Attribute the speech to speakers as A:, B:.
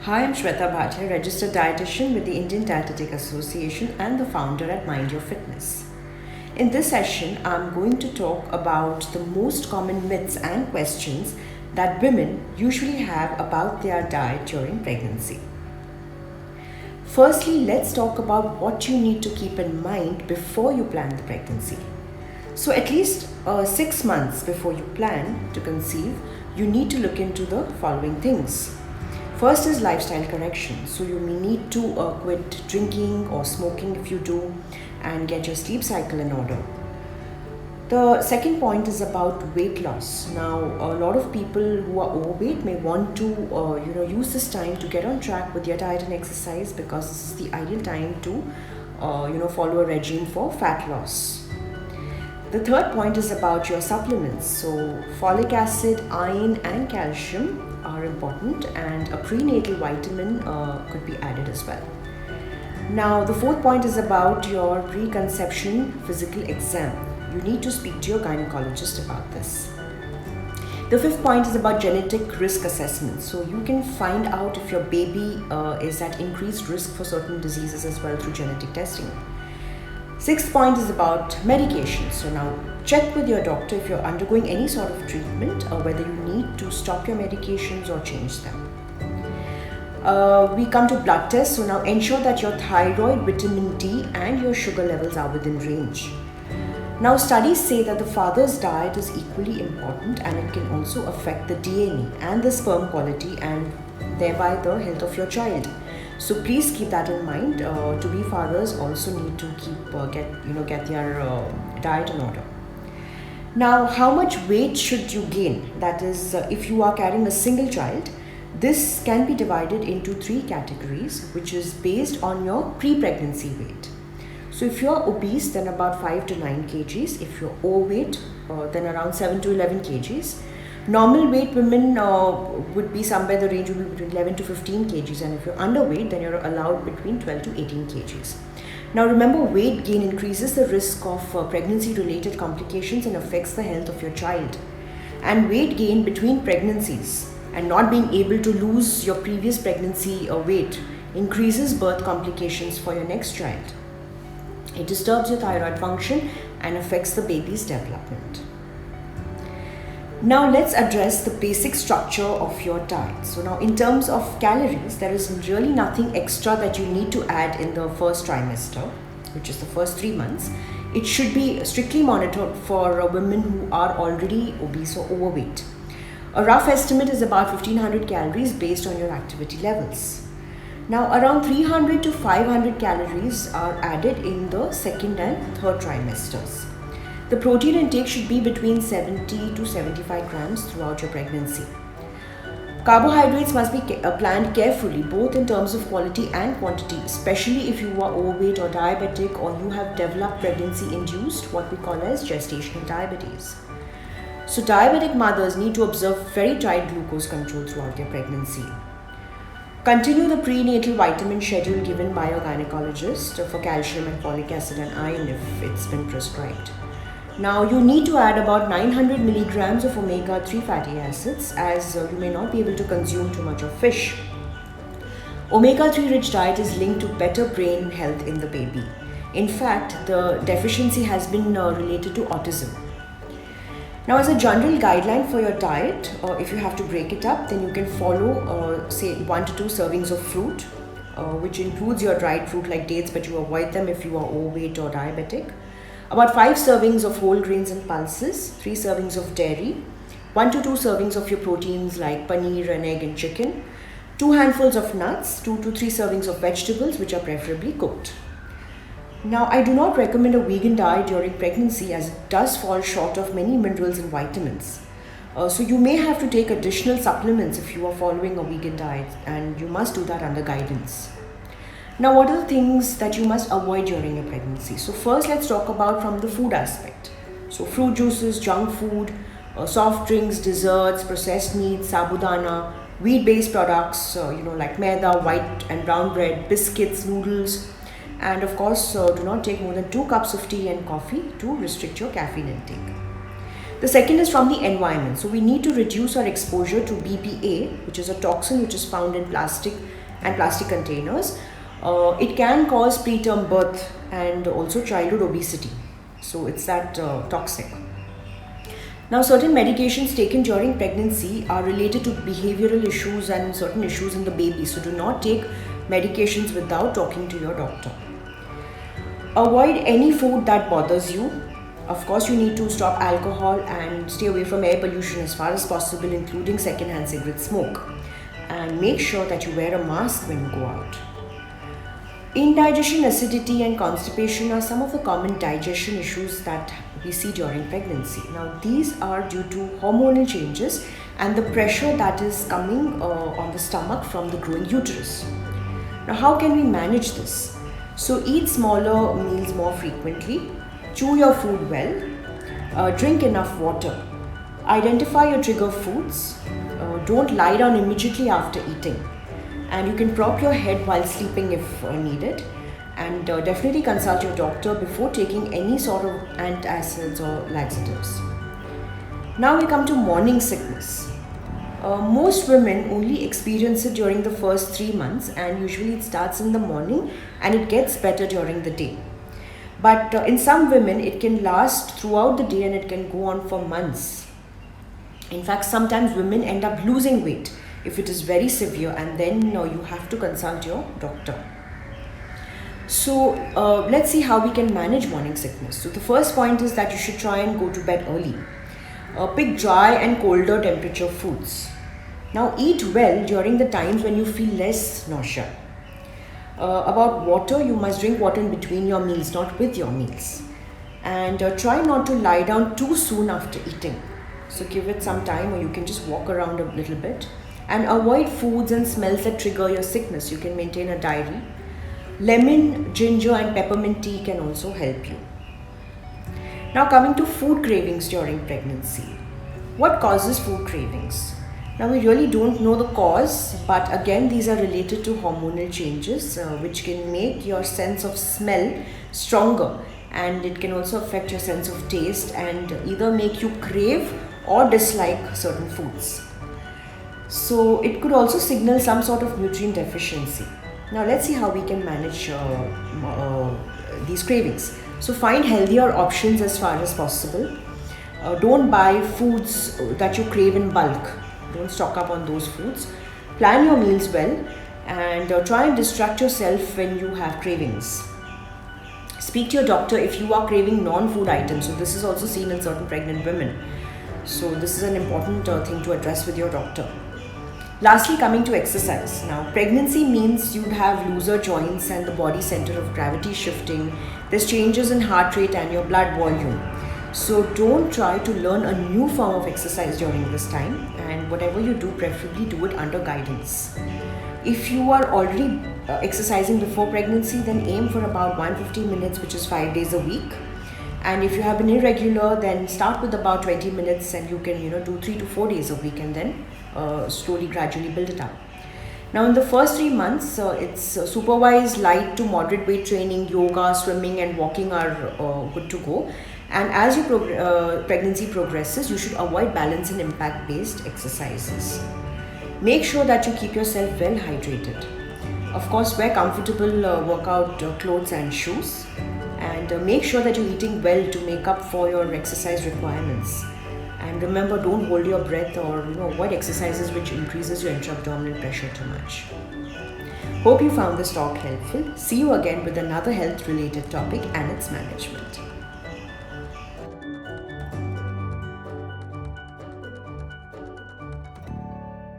A: Hi, I'm Shweta Bhatia, registered dietitian with the Indian Dietetic Association and the founder at Mind Your Fitness. In this session, I'm going to talk about the most common myths and questions that women usually have about their diet during pregnancy. Firstly, let's talk about what you need to keep in mind before you plan the pregnancy. So, at least 6 months before you plan to conceive, you need to look into the following things. First is lifestyle correction. So you may need to quit drinking or smoking if you do, and get your sleep cycle in order. The second point is about weight loss. Now, a lot of people who are overweight may want to use this time to get on track with their diet and exercise, because this is the ideal time to follow a regime for fat loss. The third point is about your supplements. So folic acid, iron and calcium are important, and a prenatal vitamin could be added as well. Now, the fourth point is about your preconception physical exam. You need to speak to your gynecologist about this. The fifth point is about genetic risk assessment. So you can find out if your baby is at increased risk for certain diseases as well through genetic testing. Sixth point is about medication. So now check with your doctor if you're undergoing any sort of treatment or whether you need to stop your medications or change them. We come to blood tests. So now ensure that your thyroid, vitamin D and your sugar levels are within range. Now, studies say that the father's diet is equally important, and it can also affect the DNA and the sperm quality and thereby the health of your child. So please keep that in mind. To-be fathers also need to get their diet in order. Now, how much weight should you gain? That is, if you are carrying a single child, this can be divided into 3 categories, which is based on your pre-pregnancy weight. So if you're obese, then about 5 to 9 kgs. If you're overweight, then around 7 to 11 kgs. Normal weight women would be somewhere, the range would be between 11 to 15 kgs, and if you're underweight, then you're allowed between 12 to 18 kgs. Now remember, weight gain increases the risk of pregnancy-related complications and affects the health of your child. And weight gain between pregnancies and not being able to lose your previous pregnancy weight increases birth complications for your next child. It disturbs your thyroid function and affects the baby's development. Now let's address the basic structure of your diet. So now, in terms of calories, there is really nothing extra that you need to add in the first trimester, which is the first 3 months. It should be strictly monitored for women who are already obese or overweight. A rough estimate is about 1500 calories based on your activity levels. Now, around 300 to 500 calories are added in the second and third trimesters. The protein intake should be between 70 to 75 grams throughout your pregnancy. Carbohydrates must be planned carefully, both in terms of quality and quantity, especially if you are overweight or diabetic, or you have developed pregnancy-induced, what we call as gestational diabetes. So diabetic mothers need to observe very tight glucose control throughout their pregnancy. Continue the prenatal vitamin schedule given by your gynecologist for calcium and folic acid and iron if it's been prescribed. Now, you need to add about 900 milligrams of omega-3 fatty acids, as you may not be able to consume too much of fish. Omega-3 rich diet is linked to better brain health in the baby. In fact, the deficiency has been related to autism. Now, as a general guideline for your diet, if you have to break it up, then you can follow say 1 to 2 servings of fruit, which includes your dried fruit like dates, but you avoid them if you are overweight or diabetic. About 5 servings of whole grains and pulses, 3 servings of dairy, 1 to 2 servings of your proteins like paneer and egg and chicken, 2 handfuls of nuts, 2 to 3 servings of vegetables, which are preferably cooked. Now, I do not recommend a vegan diet during pregnancy, as it does fall short of many minerals and vitamins. So you may have to take additional supplements if you are following a vegan diet, and you must do that under guidance. Now, what are the things that you must avoid during your pregnancy? So first, let's talk about from the food aspect. So fruit juices, junk food, soft drinks, desserts, processed meats, sabudana, wheat-based products, like maida, white and brown bread, biscuits, noodles, and of course, do not take more than 2 cups of tea and coffee to restrict your caffeine intake. The second is from the environment. So we need to reduce our exposure to BPA, which is a toxin which is found in plastic and plastic containers, it can cause preterm birth and also childhood obesity. So it's that toxic. Now, certain medications taken during pregnancy are related to behavioral issues and certain issues in the baby. So do not take medications without talking to your doctor. Avoid any food that bothers you. Of course, you need to stop alcohol and stay away from air pollution as far as possible, including secondhand cigarette smoke. And make sure that you wear a mask when you go out. Indigestion, acidity, and constipation are some of the common digestion issues that we see during pregnancy. Now, these are due to hormonal changes and the pressure that is coming on the stomach from the growing uterus. Now, how can we manage this? So, eat smaller meals more frequently, chew your food well, drink enough water, identify your trigger foods, don't lie down immediately after eating, and you can prop your head while sleeping if needed, and definitely consult your doctor before taking any sort of antacids or laxatives. Now we come to morning sickness. Most women only experience it during the first 3 months, and usually it starts in the morning and it gets better during the day. But in some women it can last throughout the day and it can go on for months. In fact, sometimes women end up losing weight if it is very severe, and then you have to consult your doctor. So let's see how we can manage morning sickness. So the first point is that you should try and go to bed early. Pick dry and colder temperature foods. Now eat well during the times when you feel less nausea. About water, you must drink water in between your meals, not with your meals. And try not to lie down too soon after eating. So give it some time, or you can just walk around a little bit. And avoid foods and smells that trigger your sickness. You can maintain a diary. Lemon, ginger, and peppermint tea can also help you. Now coming to food cravings during pregnancy. What causes food cravings? Now we really don't know the cause, but again these are related to hormonal changes which can make your sense of smell stronger, and it can also affect your sense of taste and either make you crave or dislike certain foods. So it could also signal some sort of nutrient deficiency. Now let's see how we can manage these cravings. So find healthier options as far as possible. Don't buy foods that you crave in bulk. Don't stock up on those foods. Plan your meals well, and try and distract yourself when you have cravings. Speak to your doctor if you are craving non-food items. So this is also seen in certain pregnant women. So this is an important thing to address with your doctor. Lastly, coming to exercise. Now, pregnancy means you'd have looser joints and the body center of gravity shifting. There's changes in heart rate and your blood volume. So don't try to learn a new form of exercise during this time, and whatever you do, preferably do it under guidance. If you are already exercising before pregnancy, then aim for about 150 minutes, which is 5 days a week. And if you have been irregular, then start with about 20 minutes and you can do 3 to 4 days a week, and then slowly gradually build it up. Now in the first 3 months, it's supervised light to moderate weight training, yoga, swimming and walking are good to go. And as your pregnancy progresses, you should avoid balance and impact based exercises. Make sure that you keep yourself well hydrated. Of course, wear comfortable workout clothes and shoes, and make sure that you're eating well to make up for your exercise requirements. And remember, don't hold your breath or avoid exercises which increases your intra-abdominal pressure too much. Hope you found this talk helpful. See you again with another health related topic and its management.